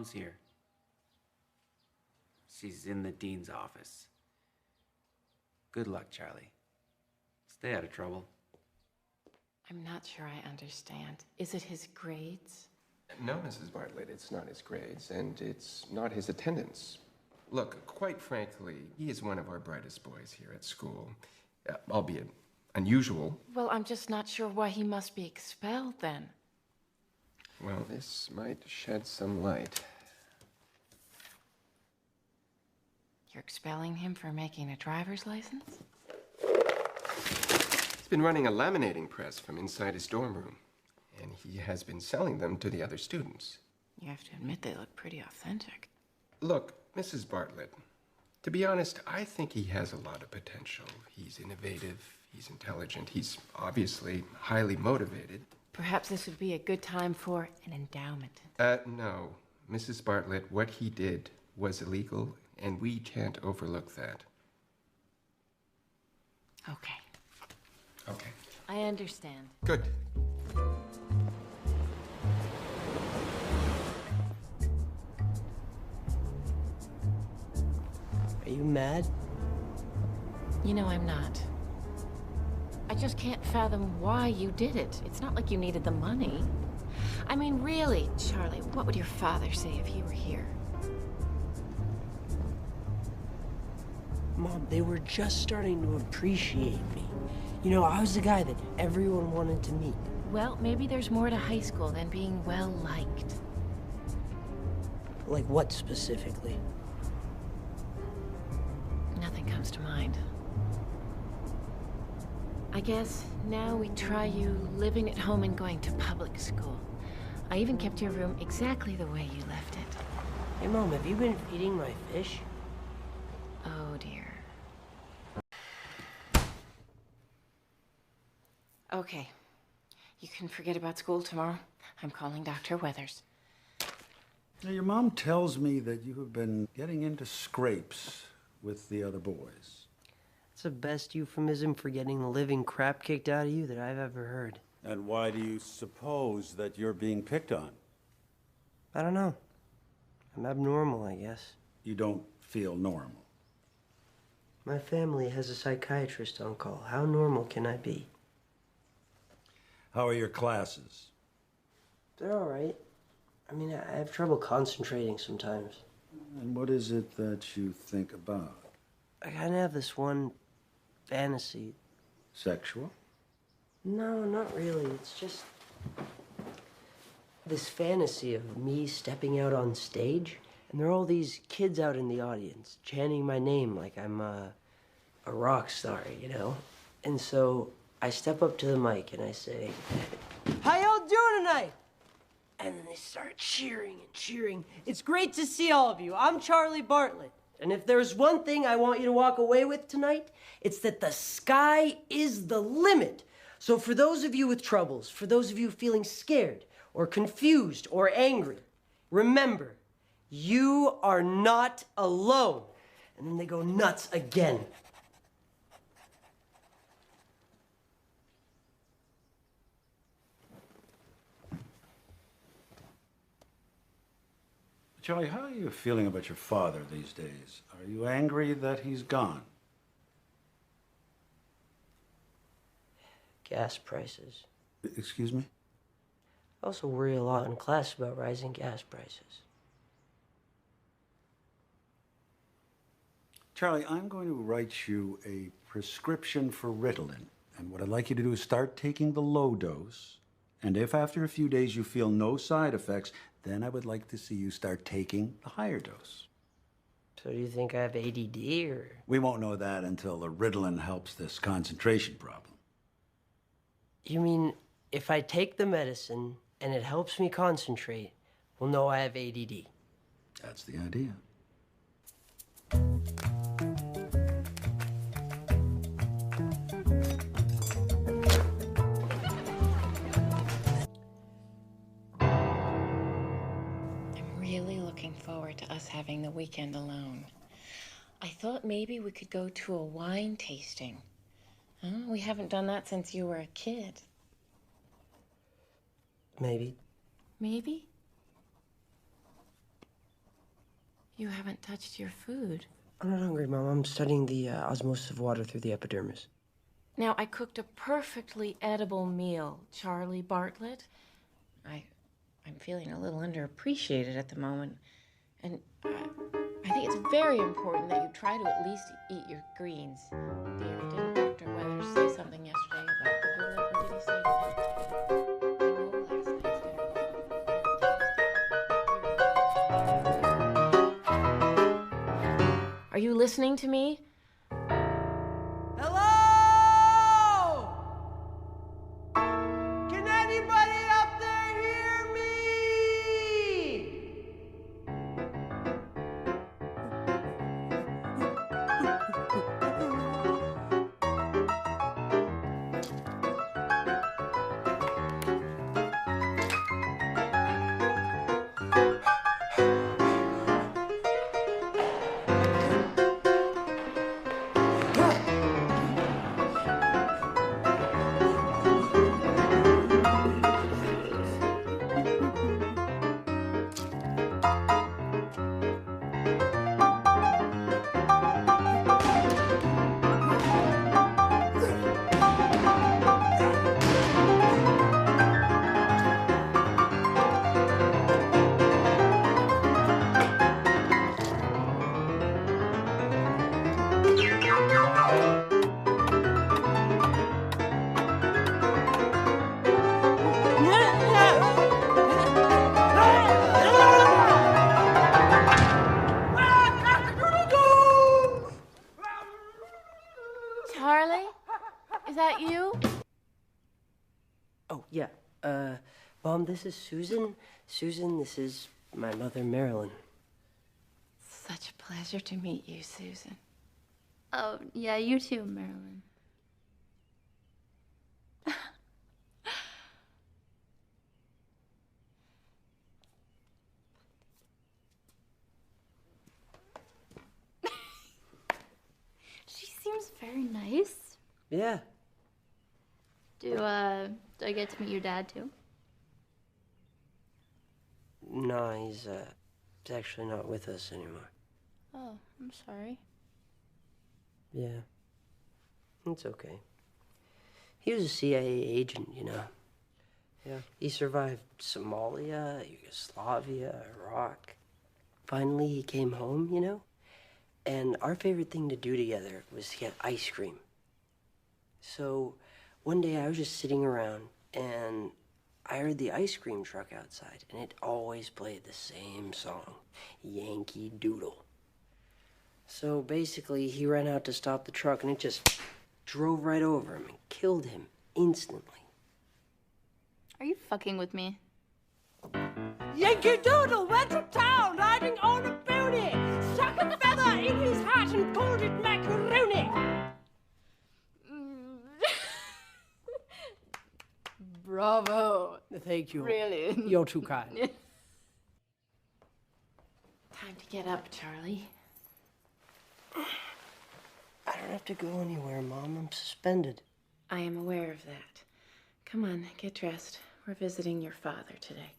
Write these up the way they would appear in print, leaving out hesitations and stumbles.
mom's here. She's in the dean's office. Good luck, Charlie. Stay out of trouble. I'm not sure I understand. Is it his grades? No, Mrs. Bartlett, it's not his grades, and it's not his attendance. Look, quite frankly, he is one of our brightest boys here at school, albeit unusual. Well, I'm just not sure why he must be expelled then. Well, this might shed some light. You're expelling him for making a driver's license? He's been running a laminating press from inside his dorm room, and he has been selling them to the other students. You have to admit they look pretty authentic. Look, Mrs. Bartlett, to be honest, I think he has a lot of potential. He's innovative, he's intelligent, he's obviously highly motivated. Perhaps this would be a good time for an endowment. No, Mrs. Bartlett, what he did was illegal, and we can't overlook that. Okay. Okay. I understand. Good. Are you mad? You know I'm not. I just can't fathom why you did it. It's not like you needed the money. I mean, really, Charlie, what would your father say if he were here? Mom, they were just starting to appreciate me. You know, I was the guy that everyone wanted to meet. Well, maybe there's more to high school than being well-liked. Like what specifically? Nothing comes to mind. I guess now we try you living at home and going to public school. I even kept your room exactly the way you left it. Hey, Mom, have you been feeding my fish? Oh, dear. Okay. You can forget about school tomorrow. I'm calling Dr. Weathers. Now, your mom tells me that you have been getting into scrapes with the other boys. It's the best euphemism for getting the living crap kicked out of you that I've ever heard. And why do you suppose that you're being picked on? I don't know. I'm abnormal, I guess. You don't feel normal. My family has a psychiatrist on call. How normal can I be? How are your classes? They're all right. I mean, I have trouble concentrating sometimes. And what is it that you think about? I kind of have this one fantasy. Sexual? No, not really. It's just this fantasy of me stepping out on stage, and there are all these kids out in the audience chanting my name like I'm a rock star, you know? And so I step up to the mic and I say, "How y'all doing tonight?" And then they start cheering and cheering. It's great to see all of you. I'm Charlie Bartlett. And if there's one thing I want you to walk away with tonight, it's that the sky is the limit. So for those of you with troubles, for those of you feeling scared or confused or angry, remember, you are not alone. And then they go nuts again. Charlie, how are you feeling about your father these days? Are you angry that he's gone? Gas prices. Excuse me? I also worry a lot in class about rising gas prices. Charlie, I'm going to write you a prescription for Ritalin. And what I'd like you to do is start taking the low dose. And if after a few days you feel no side effects, then I would like to see you start taking the higher dose. So do you think I have ADD or? We won't know that until the Ritalin helps this concentration problem. You mean if I take the medicine and it helps me concentrate, we'll know I have ADD? That's the idea. Forward to us having the weekend alone. I thought maybe we could go to a wine tasting. Huh? We haven't done that since you were a kid. Maybe. Maybe? You haven't touched your food. I'm not hungry, Mom. I'm studying the osmosis of water through the epidermis. Now, I cooked a perfectly edible meal, Charlie Bartlett. I'm feeling a little underappreciated at the moment. And I think it's very important that you try to at least eat your greens. Dear, didn't Dr. Weathers say something yesterday about the bullet? Or did he say not to? I know last night's dinner was. Are you listening to me? Hello? Can anybody up there hear me? Charlie? Is that you? Oh, yeah. Mom, this is Susan. Susan, this is my mother, Marilyn. Such a pleasure to meet you, Susan. Oh, yeah, you too, Marilyn. She seems very nice. Yeah. Do I get to meet your dad too? No, he's actually not with us anymore. Oh, I'm sorry. Yeah. It's okay. He was a CIA agent, you know. Yeah. He survived Somalia, Yugoslavia, Iraq. Finally, he came home, you know. And our favorite thing to do together was to get ice cream. So one day I was just sitting around and I heard the ice cream truck outside, and it always played the same song, Yankee Doodle. So basically, he ran out to stop the truck, and it just drove right over him and killed him instantly. Are you fucking with me? Yankee Doodle went to town riding on a pony, stuck a feather in his hat and called it macaroni. Bravo. Thank you. Really? You're too kind. Time to get up, Charlie. I don't have to go anywhere, Mom. I'm suspended. I am aware of that. Come on, get dressed. We're visiting your father today.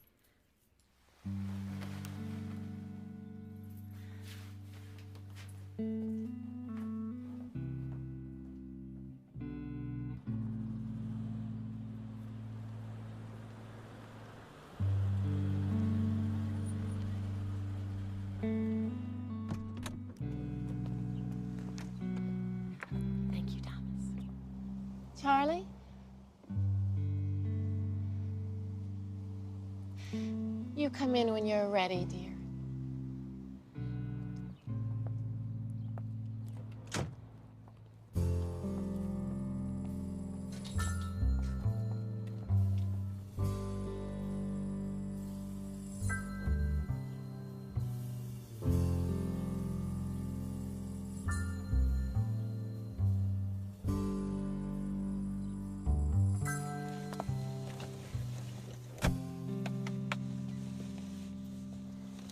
Thank you, Thomas. Charlie? You come in when you're ready, dear.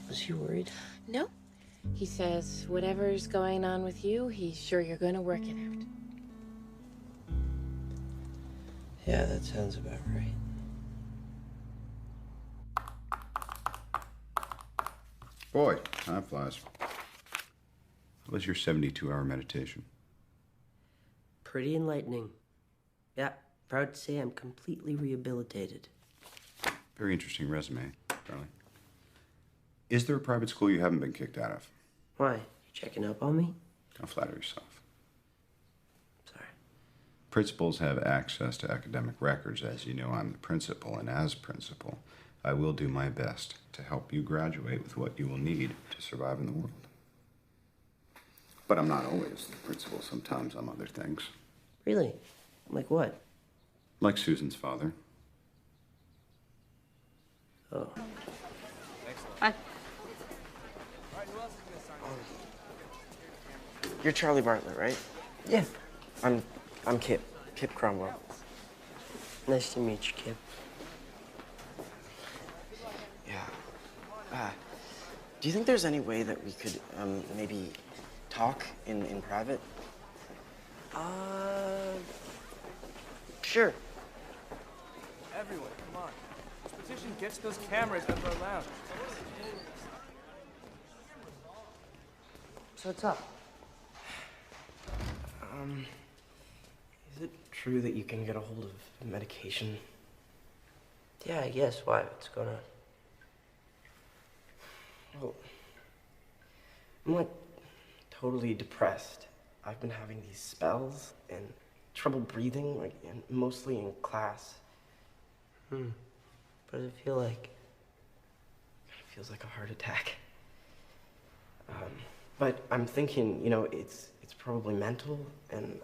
Was he worried? No. He says whatever's going on with you, he's sure you're going to work it out. Yeah, that sounds about right. Boy, time flies. How was your 72-hour meditation? Pretty enlightening. Yeah, proud to say I'm completely rehabilitated. Very interesting resume, Charlie. Is there a private school you haven't been kicked out of? Why? You checking up on me? Don't flatter yourself. Sorry. Principals have access to academic records. As you know, I'm the principal, and as principal, I will do my best to help you graduate with what you will need to survive in the world. But I'm not always the principal. Sometimes I'm other things. Really? Like what? Like Susan's father. Oh. Hi. You're Charlie Bartlett, right? Yeah. I'm Kip. Kip Cromwell. Nice to meet you, Kip. Yeah. Do you think there's any way that we could maybe talk in private? Sure. Everyone, come on. This petition gets those cameras out of our lounge. So what's up? Is it true that you can get a hold of medication? Yeah, I guess. Why? What's going on? Well, I'm like totally depressed. I've been having these spells and trouble breathing, like mostly in class. What does it feel like? It feels like a heart attack. But I'm thinking, it's probably mental, and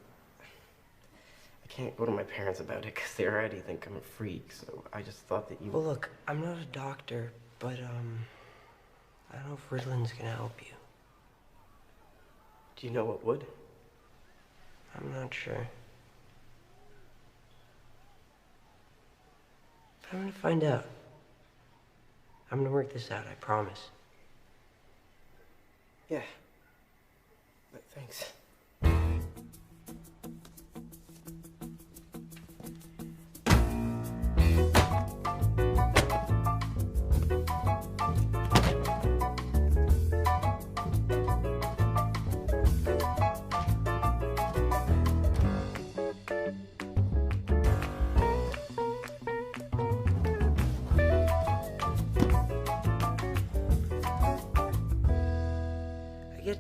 I can't go to my parents about it because they already think I'm a freak. So I just thought that you. Well, look, I'm not a doctor, but I don't know if Ritalин's gonna help you. Do you know what would? I'm not sure. But I'm gonna find out. I'm gonna work this out, I promise. Yeah. But thanks. I get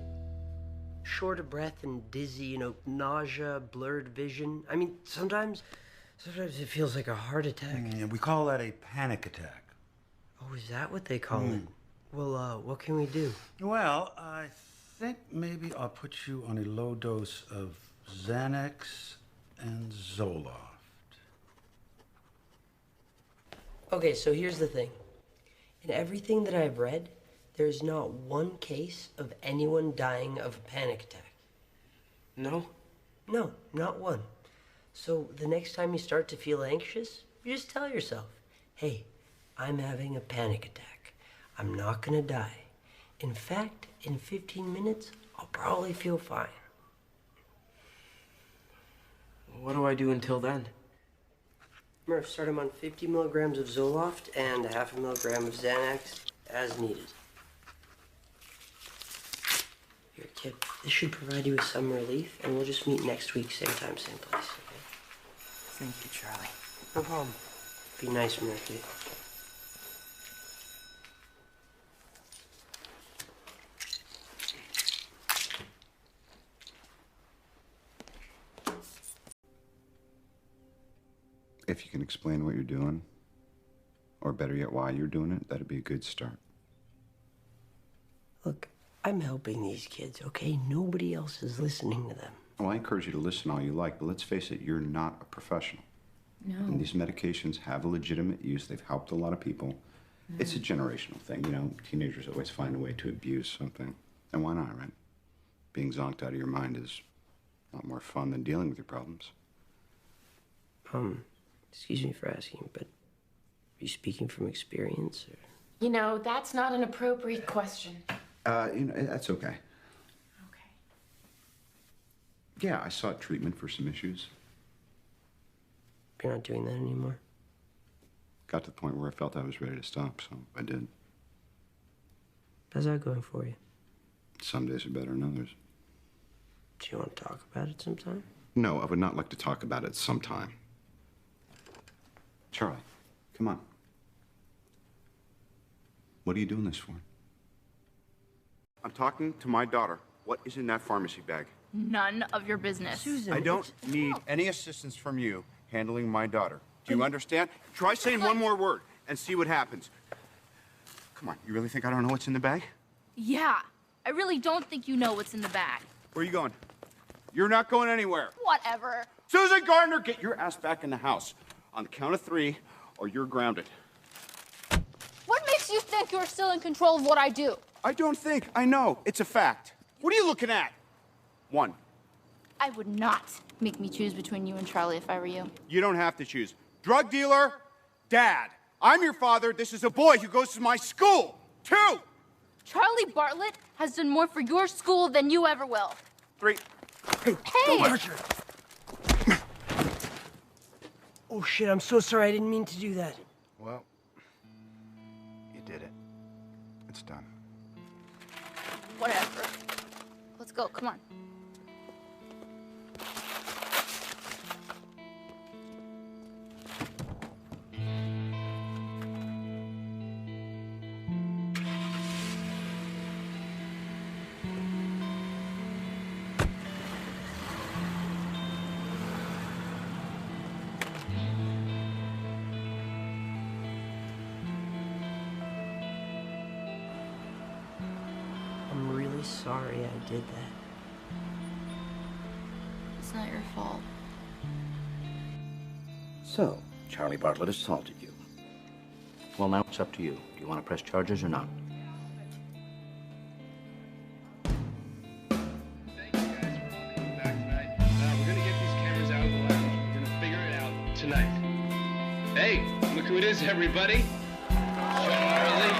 short of breath and dizzy, nausea, blurred vision. I mean, sometimes it feels like a heart attack. Yeah, we call that a panic attack. Oh, is that what they call it? Well, what can we do? Well, I think maybe I'll put you on a low dose of Xanax and Zoloft. Okay, so here's the thing. In everything that I've read, there's not one case of anyone dying of a panic attack. No? No, not one. So the next time you start to feel anxious, you just tell yourself, hey, I'm having a panic attack. I'm not gonna die. In fact, in 15 minutes, I'll probably feel fine. What do I do until then? Murph, start him on 50 milligrams of Zoloft and half a milligram of Xanax as needed. Here, Kip, this should provide you with some relief, and we'll just meet next week, same time, same place, okay? Thank you, Charlie. No problem. Be nice, Murphy. If you can explain what you're doing, or better yet, why you're doing it, that'd be a good start. Look, I'm helping these kids, okay? Nobody else is listening to them. Well, I encourage you to listen all you like, but let's face it, you're not a professional. No. And these medications have a legitimate use. They've helped a lot of people. It's a generational thing, Teenagers always find a way to abuse something. And why not, right? Being zonked out of your mind is a lot more fun than dealing with your problems. Excuse me for asking, but are you speaking from experience, or? That's not an appropriate question. That's okay. Okay. Yeah, I sought treatment for some issues. You're not doing that anymore? Got to the point where I felt I was ready to stop, so I did. How's that going for you? Some days are better than others. Do you want to talk about it sometime? No, I would not like to talk about it sometime. Charlie, come on. What are you doing this for? I'm talking to my daughter. What is in that pharmacy bag? None of your business. Susan, I don't need any assistance from you handling my daughter. Do you understand? Try saying one more word and see what happens. Come on, you really think I don't know what's in the bag? Yeah, I really don't think you know what's in the bag. Where are you going? You're not going anywhere. Whatever. Susan Gardner, get your ass back in the house. On the count of 3, or you're grounded. What makes you think you're still in control of what I do? I don't think. I know. It's a fact. What are you looking at? 1. I would not make me choose between you and Charlie if I were you. You don't have to choose. Drug dealer, dad. I'm your father. This is a boy who goes to my school. 2. Charlie Bartlett has done more for your school than you ever will. 3. Hey! Don't hurt her. Oh shit, I'm so sorry. I didn't mean to do that. Well, you did it. It's done. Whatever. Let's go, come on. I'm really sorry I did that. It's not your fault. So, Charlie Bartlett assaulted you. Well, now it's up to you. Do you want to press charges or not? Thank you guys for coming back tonight. We're gonna get these cameras out of the lounge. We're gonna figure it out tonight. Hey, look who it is, everybody. Charlie.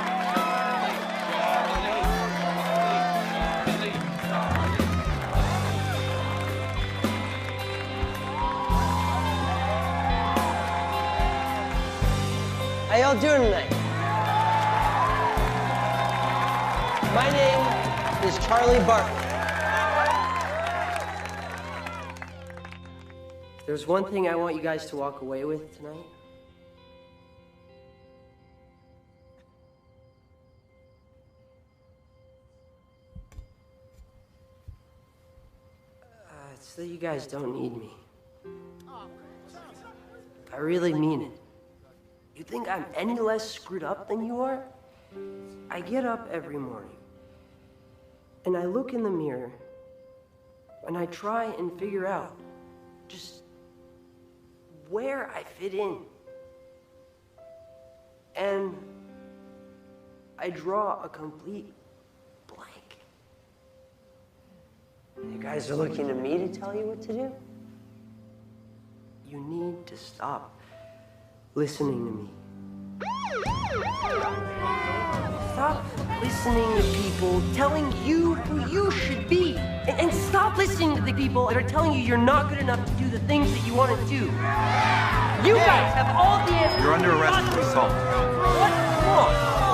How y'all doing tonight? My name is Charlie Bartlett. There's one thing I want you guys to walk away with tonight. It's that you guys don't need me. I really mean it. You think I'm any less screwed up than you are? I get up every morning, and I look in the mirror, and I try and figure out just where I fit in. And I draw a complete blank. You guys are looking to me to tell you what to do? You need to stop listening to me. Stop listening to people telling you who you should be. And stop listening to the people that are telling you you're not good enough to do the things that you want to do. You guys have all the answers. You're under arrest for assault. What? Come on.